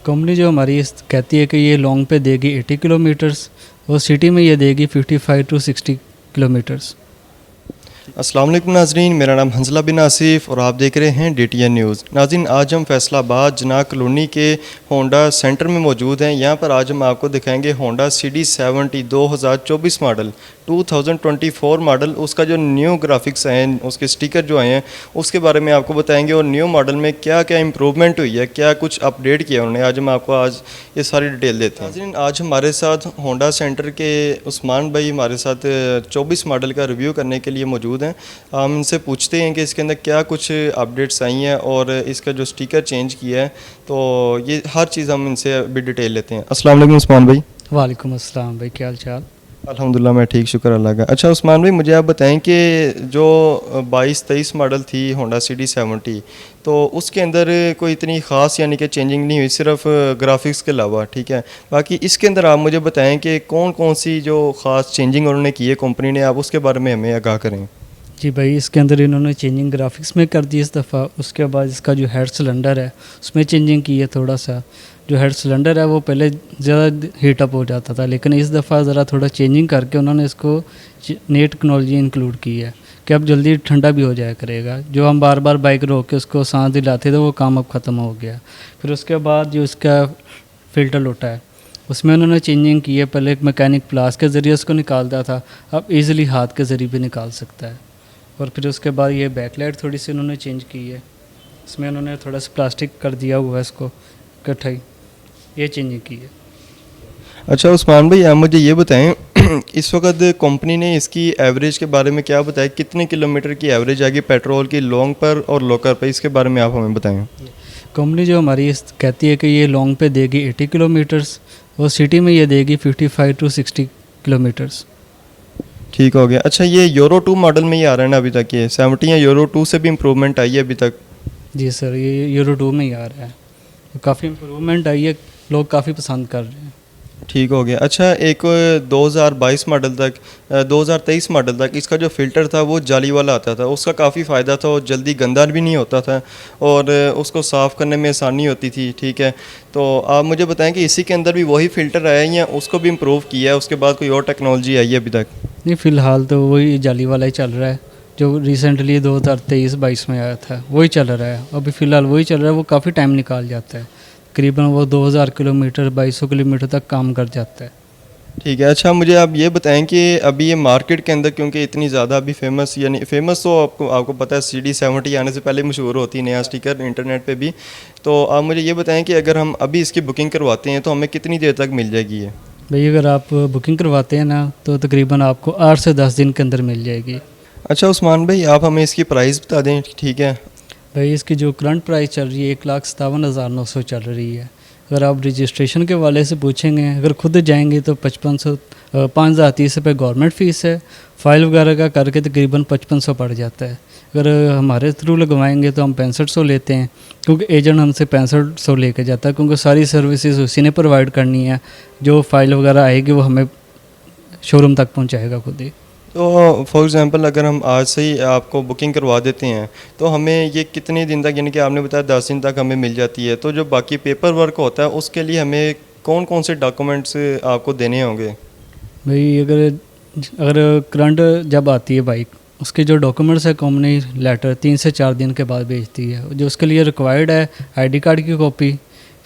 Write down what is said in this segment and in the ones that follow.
Company जो हमारी कहती है कि ये लॉन्ग पे देगी 80 किलोमीटर्स और सिटी में ये देगी 55 टू 60 किलोमीटर्स। अस्सलाम वालेकुम नाजरीन, मेरा नाम हंसला बिन आसिफ और आप देख रहे हैं DTN न्यूज़। नाजरीन, आज हम फैसलाबाद जना कॉलोनी के होंडा सेंटर में मौजूद हैं। यहाँ पर आज हम आपको दिखाएंगे होंडा CD70 2024 मॉडल 2024 मॉडल। उसका जो न्यू ग्राफिक्स हैं, उसके स्टिकर जो आए हैं, उसके बारे में आपको बताएंगे और न्यू मॉडल में क्या क्या इंप्रूवमेंट हुई है, क्या कुछ अपडेट किया उन्होंने। आज हम आपको आज ये सारी डिटेल देते हैं। नाजरीन, आज हमारे साथ होंडा सेंटर के उस्मान भाई हमारे साथ 24 मॉडल का रिव्यू करने के लिए मौजूद हैं। हम इनसे पूछते हैं कि इसके अंदर क्या कुछ अपडेट्स आई हैं और इसका जो स्टिकर चेंज किया है, तो ये हर चीज़ हम इनसे अभी डिटेल लेते हैं। अस्सलाम वालेकुम उस्मान भाई। वालेकुम अस्सलाम भाई, क्या हाल चाल? अल्हम्दुलिल्लाह मैं ठीक, शुक्र अल्लाह का। अच्छा उस्मान भाई, मुझे आप बताएं कि जो 22-23 मॉडल थी होंडा CD70, तो उसके अंदर कोई इतनी ख़ास यानी कि चेंजिंग नहीं हुई, सिर्फ ग्राफिक्स के अलावा, ठीक है। बाकी इसके अंदर आप मुझे बताएं कि कौन कौन सी जो ख़ास चेंजिंग उन्होंने की है कंपनी ने, आप उसके बारे में हमें आगाह करें। जी भाई, इसके अंदर इन्होंने चेंजिंग ग्राफिक्स में कर दी इस दफ़ा। उसके बाद इसका जो हेड सिलेंडर है उसमें चेंजिंग की है थोड़ा सा। जो हेड सिलेंडर है वो पहले ज़्यादा हीटअप हो जाता था, लेकिन इस दफ़ा ज़रा थोड़ा चेंजिंग करके उन्होंने इसको नई टेक्नोलॉजी इंक्लूड की है कि अब जल्दी ठंडा भी हो जाया करेगा। जो हम बार बार बाइक रोक के उसको सांस दिलाते थे वो काम अब ख़त्म हो गया। फिर उसके बाद जो इसका फ़िल्टर लोटा है उसमें उन्होंने चेंजिंग की है। पहले एक मैकेनिक प्लास के ज़रिए उसको निकालता था, अब ईज़िली हाथ के ज़रिए भी निकाल सकता है। और फिर उसके बाद ये बैकलाइट थोड़ी सी उन्होंने चेंज की है, इसमें उन्होंने थोड़ा सा प्लास्टिक कर दिया हुआ है इसको इकट्ठाई, ये चेंजिंग की है। अच्छा उस्मान भाई, आप मुझे ये बताएं इस वक्त कंपनी ने इसकी एवरेज के बारे में क्या बताया, कितने किलोमीटर की एवरेज आएगी पेट्रोल की लॉन्ग पर और लोकल पर, इसके बारे में आप हमें बताएं। कंपनी जो हमारी कहती है कि ये लॉन्ग पे देगी 80 किलोमीटर्स और सिटी में ये देगी 55 टू 60 किलोमीटर्स। ठीक हो गया। अच्छा, ये यूरो 2 मॉडल में ही आ रहा है ना अभी तक, ये 70 या यूरो 2 से भी इम्प्रूवमेंट आई है अभी तक? जी सर, ये यूरो 2 में ही आ रहा है, तो काफ़ी इम्प्रूवमेंट आई है, लोग काफ़ी पसंद कर रहे हैं। ठीक हो गया। अच्छा, एक 2022 मॉडल तक 2023 मॉडल तक इसका जो फ़िल्टर था वो जाली वाला आता था, उसका काफ़ी फ़ायदा था और जल्दी गंदा भी नहीं होता था और उसको साफ़ करने में आसानी होती थी, ठीक है। तो आप मुझे बताएं कि इसी के अंदर भी वही फ़िल्टर आया है या उसको भी इम्प्रूव किया है, उसके बाद कोई और टेक्नोलॉजी आई है अभी तक? नहीं, फ़िलहाल तो वही जाली वाला ही चल रहा है जो रिसेंटली 2023-22 में आया था, वही चल रहा है। अभी फ़िलहाल वही चल रहा है, वो काफ़ी टाइम निकाल जाता है, तकरीबन वो 2000 किलोमीटर 2200 किलोमीटर तक काम कर जाता है। ठीक है। अच्छा, मुझे आप ये बताएं कि अभी ये मार्केट के अंदर क्योंकि इतनी ज़्यादा अभी फेमस, यानी फेमस तो आपको पता है CD70 आने से पहले मशहूर होती है, नया स्टिकर इंटरनेट पे भी। तो आप मुझे ये बताएं कि अगर हम अभी इसकी बुकिंग करवाते हैं तो हमें कितनी देर तक मिल जाएगी ये? भाई, अगर आप बुकिंग करवाते हैं ना तो तकरीबन आपको 8 से 10 दिन के अंदर मिल जाएगी। अच्छा उस्मान भाई, आप हमें इसकी प्राइस बता दें, ठीक है। भाई, इसकी जो करंट प्राइस चल रही है 1,57,900 चल रही है। अगर आप रजिस्ट्रेशन के वाले से पूछेंगे, अगर खुद जाएंगे तो 5,30 रुपये गवर्नमेंट फ़ीस है, फ़ाइल वगैरह का करके तकरीबन 5500 पड़ जाता है। अगर हमारे थ्रू लगवाएंगे तो हम 6500 लेते हैं, क्योंकि एजेंट हमसे 6500 लेके जाता है, क्योंकि सारी सर्विसेज उसी ने प्रोवाइड करनी है। जो फाइल वगैरह आएगी वो हमें शोरूम तक पहुंचाएगा खुद ही। तो फॉर एग्ज़ाम्पल अगर हम आज से ही आपको बुकिंग करवा देते हैं तो हमें ये कितने दिन तक, यानी कि आपने बताया 10 दिन तक हमें मिल जाती है, तो जो बाकी पेपर वर्क होता है उसके लिए हमें कौन कौन से डॉक्यूमेंट्स आपको देने होंगे? भाई, अगर करंट जब आती है बाइक, उसके जो डॉक्यूमेंट्स है कंपनी लेटर 3 से 4 दिन के बाद भेजती है। जो उसके लिए रिक्वायर्ड है ID कार्ड की कॉपी,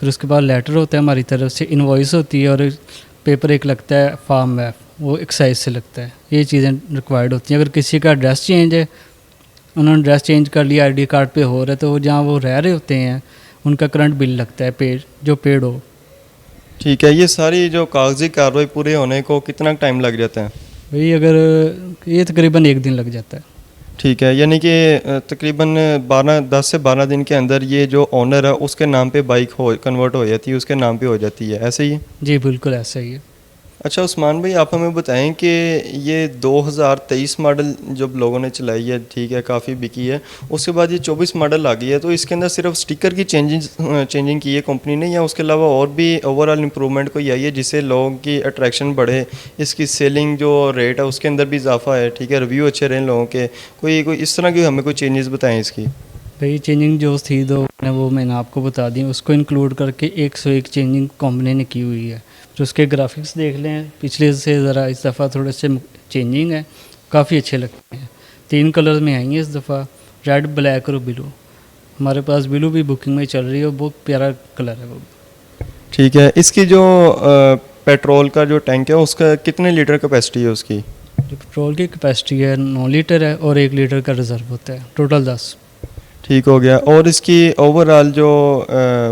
फिर उसके बाद लेटर होता है हमारी तरफ से, इनवॉइस होती है और पेपर एक लगता है फॉर्म है, वो एक्साइज से लगता है। ये चीज़ें रिक्वायर्ड होती हैं। अगर किसी का एड्रेस चेंज है, उन्होंने एड्रेस चेंज कर लिया, ID कार्ड पे हो रहा है, तो जहाँ वो रह रहे होते हैं उनका करंट बिल लगता है जो पेड हो। ठीक है। ये सारी जो कागजी कार्रवाई पूरे होने को कितना टाइम लग जाता है? भाई, अगर ये तकरीबन 1 दिन लग जाता है। ठीक है, यानी कि तकरीबन 10 से 12 दिन के अंदर ये जो ओनर है उसके नाम पे बाइक कन्वर्ट हो जाती है, उसके नाम पे हो जाती है, ऐसे ही? जी बिल्कुल ऐसा ही है। अच्छा उस्मान भाई, आप हमें बताएं कि ये 2023 मॉडल जब लोगों ने चलाई है, ठीक है, काफ़ी बिकी है, उसके बाद ये 24 मॉडल आ गई है, तो इसके अंदर सिर्फ स्टिकर की चेंजिंग की है कंपनी ने या उसके अलावा और भी ओवरऑल इम्प्रूवमेंट कोई आई है जिससे लोगों की अट्रैक्शन बढ़े, इसकी सेलिंग जो रेट है उसके अंदर भी इजाफा है, ठीक है, रिव्यू अच्छे रहें लोगों के, कोई इस तरह की हमें कोई चेंजेस बताएँ इसकी? भाई चेंजिंग जो थी दो वो मैंने आपको बता दी, उसको इंक्लूड करके 101 चेंजिंग कंपनी ने की हुई है। तो उसके ग्राफिक्स देख लें, पिछले से ज़रा इस दफ़ा थोड़े से चेंजिंग है, काफ़ी अच्छे लगते हैं। 3 कलर में आई हैं इस दफ़ा, रेड, ब्लैक और ब्लू। हमारे पास ब्लू भी बुकिंग में चल रही है, बहुत प्यारा कलर है वो। ठीक है, इसकी जो पेट्रोल का जो टैंक है उसका कितने लीटर कैपेसिटी है उसकी? जो पेट्रोल की कैपेसिटी है 9 लीटर है और 1 लीटर का रिज़र्व होता है, टोटल 10। ठीक हो गया। और इसकी ओवरऑल जो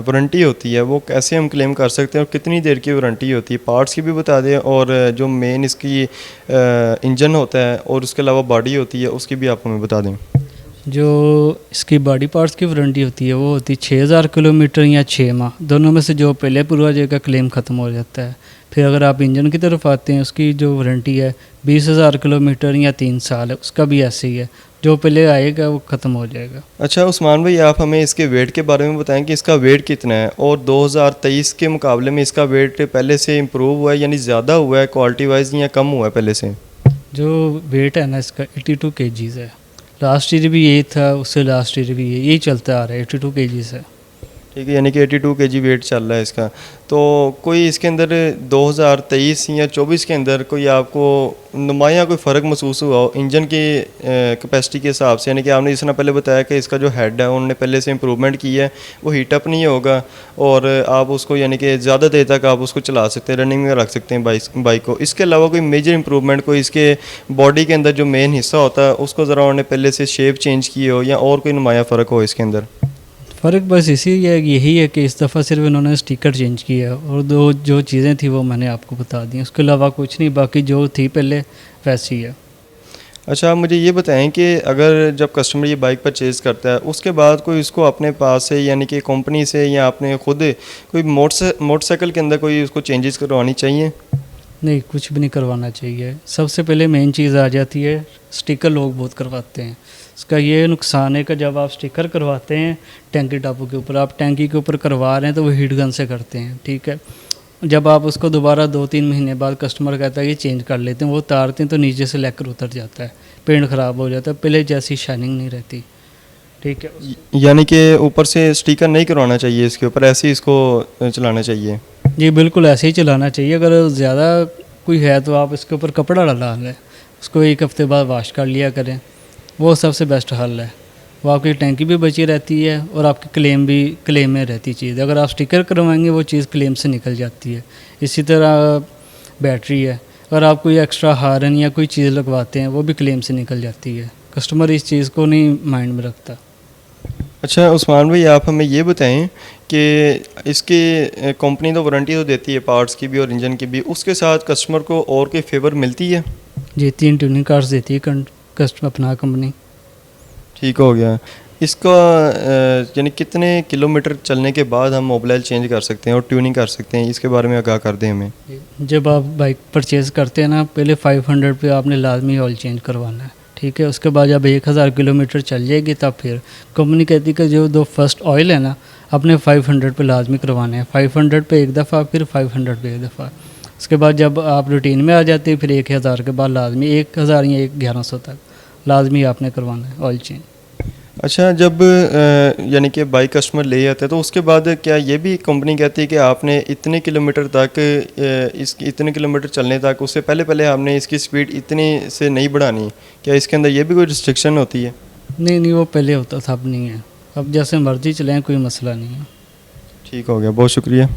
वारंटी होती है वो कैसे हम क्लेम कर सकते हैं और कितनी देर की वारंटी होती है? पार्ट्स की भी बता दें, और जो मेन इसकी इंजन होता है और उसके अलावा बॉडी होती है उसकी भी आप हमें बता दें। जो इसकी बॉडी पार्ट्स की वारंटी होती है वो होती है 6000 किलोमीटर या 6 माह, दोनों में से जो पहले पूरा हो जाएगा क्लेम ख़त्म हो जाता है। फिर अगर आप इंजन की तरफ आते हैं, उसकी जो वारंटी है 20,000 किलोमीटर या 3 साल है, उसका भी ऐसे ही है, जो पहले आएगा वो ख़त्म हो जाएगा। अच्छा उस्मान भाई, आप हमें इसके वेट के बारे में बताएं कि इसका वेट कितना है, और 2023 के मुकाबले में इसका वेट पहले से इम्प्रूव हुआ है यानी ज़्यादा हुआ है क्वालिटी वाइज, या कम हुआ है पहले से? जो वेट है ना इसका 82 kgs है। लास्ट ईयर भी यही था, उससे लास्ट ईयर भी यही चलता आ रहा है, 82 kgs है। ठीक है, यानी कि 82 kg वेट चल रहा है इसका। तो कोई इसके अंदर 2023 या 24 के अंदर कोई आपको नुमाया कोई फ़र्क महसूस हुआ हो इंजन की कैपेसिटी के हिसाब से? यानी कि आपने जिस तरह पहले बताया कि इसका जो हेड है उन्होंने पहले से इम्प्रूवमेंट की है, वो हीटअप नहीं होगा और आप उसको यानी कि ज़्यादा देर तक आप उसको चला सकते हैं, रनिंग में रख सकते हैं बाइक को। इसके अलावा कोई मेजर इंप्रूवमेंट कोई इसके बॉडी के अंदर जो मेन हिस्सा होता है उसको ज़रा उन्होंने पहले से शेप चेंज की हो, या और कोई नुमाया फ़र्क हो इसके अंदर? फ़र्क बस यही है कि इस दफ़ा सिर्फ इन्होंने स्टिकर चेंज किया है, और दो जो चीज़ें थी वो मैंने आपको बता दी, उसके अलावा कुछ नहीं, बाकी जो थी पहले वैसी है। अच्छा, आप मुझे ये बताएं कि अगर जब कस्टमर ये बाइक परचेज़ करता है उसके बाद कोई उसको अपने पास से यानी कि कंपनी से या अपने खुद कोई मोटरसाइकिल के अंदर कोई उसको चेंजेस करवानी चाहिए? नहीं, कुछ भी नहीं करवाना चाहिए। सबसे पहले मेन चीज़ आ जाती है स्टिकर, लोग बहुत करवाते हैं। इसका ये नुकसान है कि जब आप स्टिकर करवाते हैं टैंकी टापू के ऊपर, आप टैंकी के ऊपर करवा रहे हैं तो वो हीट गन से करते हैं, ठीक है। जब आप उसको दोबारा 2-3 महीने बाद कस्टमर कहता है कि चेंज कर लेते हैं, वो उतारते हैं तो नीचे से लेकर उतर जाता है, पेंट ख़राब हो जाता है, पहले जैसी शाइनिंग नहीं रहती, ठीक है। यानी कि ऊपर से स्टिकर नहीं करवाना चाहिए इसके ऊपर, ऐसे ही इसको चलाना चाहिए? जी बिल्कुल, ऐसे ही चलाना चाहिए। अगर ज़्यादा कोई है तो आप इसके ऊपर कपड़ा डाला लें, उसको 1 हफ़्ते बाद वाश कर लिया करें, वो सबसे बेस्ट हल है। वो आपकी टैंकी भी बची रहती है और आपकी क्लेम में रहती चीज़। अगर आप स्टिकर करवाएंगे वो चीज़ क्लेम से निकल जाती है। इसी तरह बैटरी है, अगर आप कोई एक्स्ट्रा हार्न या कोई चीज़ लगवाते हैं वो भी क्लेम से निकल जाती है। कस्टमर इस चीज़ को नहीं माइंड में रखता। अच्छा उस्मान भाई, आप हमें ये बताएं कि इसकी कंपनी तो वारंटी तो देती है पार्ट्स की भी और इंजन की भी, उसके साथ कस्टमर को और कोई फेवर मिलती है? जी 3 ट्यूनिंग कार्ड्स देती है कस्टमर अपना कंपनी। ठीक हो गया। इसका यानी कितने किलोमीटर चलने के बाद हम मोबाइल चेंज कर सकते हैं और ट्यूनिंग कर सकते हैं, इसके बारे में आगाह कर दें हमें। जब आप बाइक परचेज़ करते हैं ना, पहले 500 पे आपने लाजमी ऑयल चेंज करवाना है, ठीक है। उसके बाद जब 1000 किलोमीटर चल जाएगी तब फिर कंपनी कहती है कि जो 2 फर्स्ट ऑयल है ना अपने 500 पे लाजमी करवाने हैं, 500 पे एक दफ़ा, फिर 500 पे एक दफ़ा। उसके बाद जब आप रूटीन में आ जाते हैं फिर 1000 के बाद लाजमी 1000 या 1100 तक लाजमी आपने करवाना है ऑयल चेंज। अच्छा, जब यानी कि बाइक कस्टमर ले जाते हैं तो उसके बाद क्या ये भी कंपनी कहती है कि आपने इतने किलोमीटर तक इसकी इतने किलोमीटर चलने तक उससे पहले आपने इसकी स्पीड इतनी से नहीं बढ़ानी? क्या इसके अंदर ये भी कोई रिस्ट्रिक्शन होती है? नहीं, वो पहले होता था, अब नहीं है। अब जैसे मर्जी चलें, कोई मसला नहीं है। ठीक हो गया, बहुत शुक्रिया।